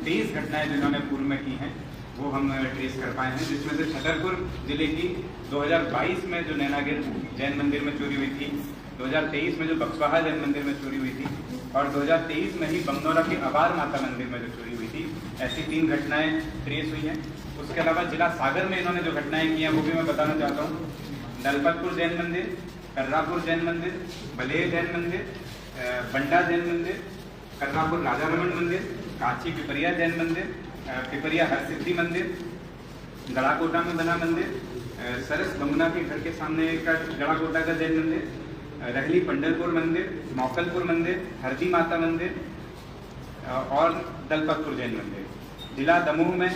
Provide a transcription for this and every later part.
23 घटनाएं जिन्होंने पूर्व में की हैं वो हम ट्रेस कर पाए हैं, जिसमें से छतरपुर जिले की 2022 में जो नैनागिर जैन मंदिर में चोरी हुई थी, 2023 में जो बक्सवाहा जैन मंदिर में चोरी हुई थी और 2023 में ही बंगनौरा के अबार माता मंदिर में जो चोरी हुई थी, ऐसी 3 घटनाएं ट्रेस हुई हैं। उसके अलावा जिला सागर में इन्होंने जो घटनाएं की हैं वो भी मैं बताना चाहता हूँ। दलपतपुर जैन मंदिर, कर्रापुर जैन मंदिर, बलेह जैन मंदिर, बंडा जैन मंदिर, कर्रापुर राजा रमन मंदिर, काची पिपरिया जैन मंदिर, पिपरिया हरसिद्धि मंदिर, गड़ाकोटा में बना मंदिर, सरस बमुना के घर के सामने का गड़ाकोटा का जैन मंदिर, रहली पंढरपुर मंदिर, मौकलपुर मंदिर, हरदी माता मंदिर और दलपतपुर जैन मंदिर। जिला दमोह में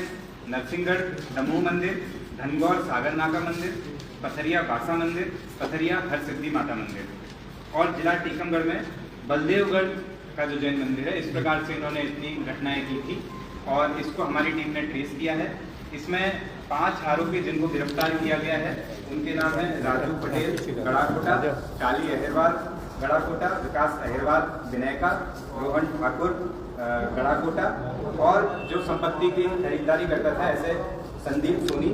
नरसिंहगढ़ दमोह मंदिर, धनगौर सागर नाका मंदिर, पथरिया बासा मंदिर, पथरिया हरसिद्धि माता मंदिर और जिला टीकमगढ़ में बलदेवगढ़ का जो जैन मंदिर है। इस प्रकार से इन्होंने इतनी घटनाएं की थी और इसको हमारी टीम ने ट्रेस किया है। इसमें 5 आरोपी जिनको गिरफ्तार किया गया है उनके नाम है राजू पटेल गड़ाकोटा, चाली अहिरवाल गड़ाकोटा, विकास अहिरवाल विनयका, रोहन ठाकुर गड़ाकोटा और जो संपत्ति की खरीदारी करता था ऐसे संदीप सोनी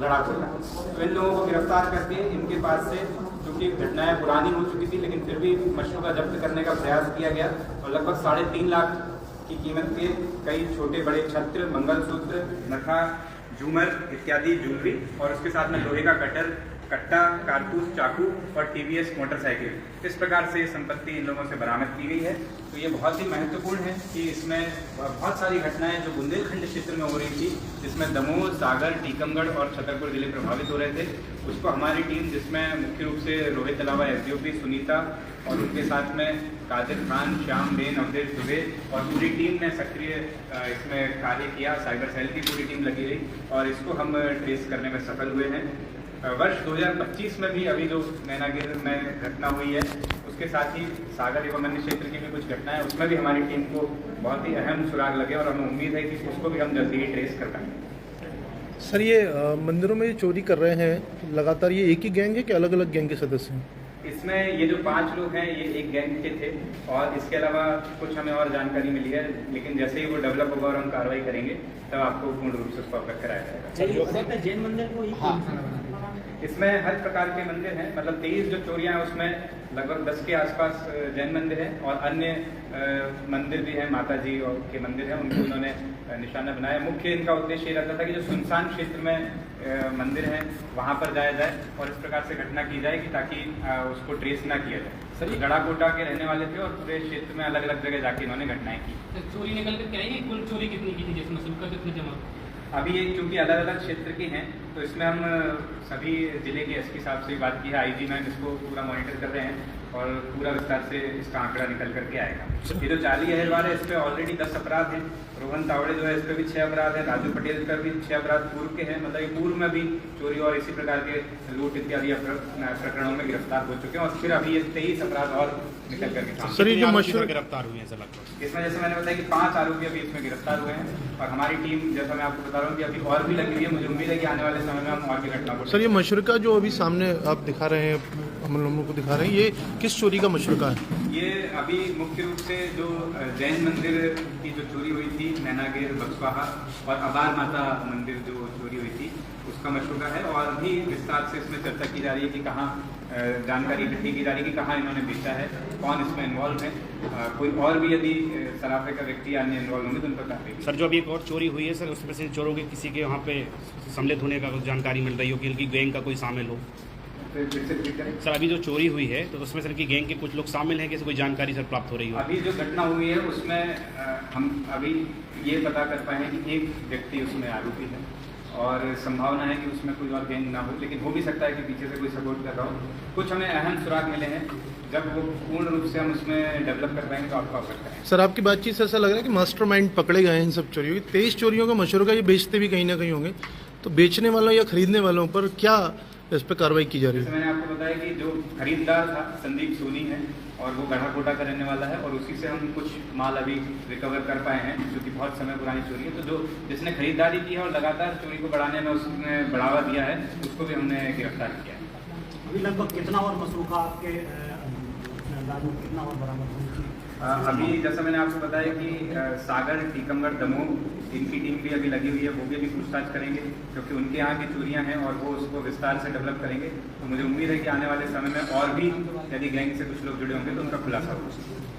गड़ाकोटा। तो इन लोगों को गिरफ्तार करके इनके पास से क्योंकि घटनाएं पुरानी हो चुकी थी लेकिन फिर भी मशरूका जब्त करने का प्रयास किया गया और लगभग 3.5 लाख की कीमत के कई छोटे बड़े छत्र, मंगलसूत्र, नखा, झूमर इत्यादि ज्वेलरी और उसके साथ में लोहे का कटर, कट्टा, कारतूस, चाकू और टीवीएस मोटरसाइकिल, इस प्रकार से संपत्ति इन लोगों से बरामद की गई है। तो ये बहुत ही महत्वपूर्ण है कि इसमें बहुत सारी घटनाएं जो बुंदेलखंड क्षेत्र में हो रही थी, जिसमें दमोह, सागर, टीकमगढ़ और छतरपुर जिले प्रभावित हो रहे थे, उसको हमारी टीम, जिसमें मुख्य रूप से रोहित अलावा एसडीओपी सुनीता और उनके साथ में कादिर खान, श्याम बेन, अवधेश दुबे और पूरी टीम ने सक्रिय इसमें कार्य किया। साइबर सेल की पूरी टीम लगी रही और इसको हम ट्रेस करने में सफल हुए हैं। वर्ष 2025 में भी अभी जो नैनागिर में घटना हुई है उसके साथ ही सागर एवं अन्य क्षेत्र की भी कुछ घटनाएं, उसमें भी हमारी टीम को बहुत ही अहम सुराग लगे और हमें उम्मीद है कि उसको भी हम जल्दी ही ट्रेस कर पाएंगे। सर, ये मंदिरों में चोरी कर रहे हैं लगातार, ये एक ही गैंग है कि अलग अलग गैंग के सदस्य हैं? इसमें ये जो 5 लोग हैं ये एक गैंग के थे और इसके अलावा कुछ हमें और जानकारी मिली है, लेकिन जैसे ही वो डेवलप होगा और हम कार्रवाई करेंगे तब आपको पूर्ण रूप से उसको अवगत कराया जाएगा। जैन मंदिर को इसमें हर प्रकार के मंदिर हैं, मतलब 23 जो चोरियां हैं उसमें लगभग 10 के आसपास जैन मंदिर हैं और अन्य मंदिर भी हैं, माता जी और के मंदिर हैं, उनको उन्होंने निशाना बनाया। मुख्य इनका उद्देश्य ये रहता था कि जो सुनसान क्षेत्र में मंदिर हैं वहाँ पर जाया जाए और इस प्रकार से घटना की जाए कि ताकि उसको ट्रेस ना किया जाए। सर, ये गड़ाकोटा के रहने वाले थे और पूरे क्षेत्र में अलग अलग जगह जाके इन्होंने घटनाएं की। चोरी निकल कर क्या है, कुल चोरी कितनी की थी, जिसमें शुल्क कितने जमा? अभी ये क्योंकि अलग अलग क्षेत्र के हैं तो इसमें हम सभी जिले के एसपी साहब से बात की है, आईजी मैम इसको पूरा मॉनिटर कर रहे हैं और पूरा विस्तार से इसका आंकड़ा निकल करके आएगा। ये जो चाली अहिरवाल है इस पर ऑलरेडी 10 अपराध हैं, रोहन तावड़े जो है इस पर भी 6 अपराध हैं, राजू पटेल पर भी 6 अपराध पूर्व के हैं, मतलब ये पूर्व में भी चोरी और इसी प्रकार के लूट इत्यादि प्रकरणों में गिरफ्तार हो चुके हैं और फिर अभी ये 23 अपराध और निकल करके सर, ये जो मशहूर गिरफ्तार हुए हैं इसमें, जैसे मैंने बताया कि 5 आरोपी अभी इसमें गिरफ्तार हुए हैं और हमारी टीम, जैसा मैं आपको बता रहा हूँ कि अभी और भी लगी हुई है। मुझे उम्मीद है कि आने वाले समय में हम और भी घटना को। सर, ये मशरूका जो अभी सामने आप दिखा रहे हैं, हम लोगों को दिखा रहे हैं, ये किस चोरी का मशरूका है? ये अभी मुख्य रूप से जो जैन मंदिर की जो चोरी हुई थी, नैनागिर, बक्सवाहा और अबार माता मंदिर जो चोरी हुई थी उसका मशरूका है और भी विस्तार से इसमें चर्चा की जा रही है कि कहाँ जानकारी इकट्ठी की जा रही है कि कहाँ इन्होंने बेचा है, कौन इसमें इन्वॉल्व है, कोई और भी यदि सराफे का व्यक्ति या अन्य इन्वॉल्व होंगे तो उन पर कार्रवाई। सर, जो अभी एक और चोरी हुई है सर, उसमें से चोरों के किसी के वहाँ पे सम्मिलित होने का जानकारी मिल रही हो कि इनकी गैंग का कोई शामिल हो? सर, अभी जो चोरी हुई है तो उसमें सर की गैंग के कुछ लोग शामिल हैं, कैसे कोई जानकारी सर प्राप्त हो रही हो? अभी जो घटना हुई है उसमें हम अभी ये पता कर पाए हैं कि एक व्यक्ति उसमें आरोपी है और संभावना है कि उसमें कोई और गैंग ना हो, लेकिन हो भी सकता है कि पीछे से कोई सपोर्ट कर रहा हो। कुछ हमें अहम सुराग मिले हैं, जब वो पूर्ण रूप से हम उसमें डेवलप कर पाएंगे तो आपको अवगत करेंगे। सर, आपकी बातचीत से ऐसा लग रहा है कि मास्टरमाइंड पकड़े गए हैं इन सब चोरियों की। 23 चोरियों का मशरूका ये बेचते भी कहीं ना कहीं होंगे, तो बेचने वालों या खरीदने वालों पर क्या इस पर कार्रवाई की जा रही है? जैसे मैंने आपको बताया कि जो खरीदार था संदीप सोनी है और वो गढ़ाकोटा का रहने वाला है और उसी से हम कुछ माल अभी रिकवर कर पाए हैं जो कि बहुत समय पुरानी चोरी है। तो जो जिसने खरीदारी की है और लगातार चोरी को बढ़ाने में उसने बढ़ावा दिया है उसको भी हमने गिरफ्तार किया है। अभी लगभग कितना और मशरूका आपके अंदाज में कितना और बरामद होगी? अभी जैसा मैंने आपको बताया कि सागर, टीकमगढ़, दमोह, इनकी टीम भी अभी लगी हुई है, वो भी अभी पूछताछ करेंगे क्योंकि उनके यहाँ की चोरियां हैं और वो उसको विस्तार से डेवलप करेंगे। तो मुझे उम्मीद है कि आने वाले समय में और भी यदि गैंग से कुछ लोग जुड़े होंगे तो उनका खुलासा होगा।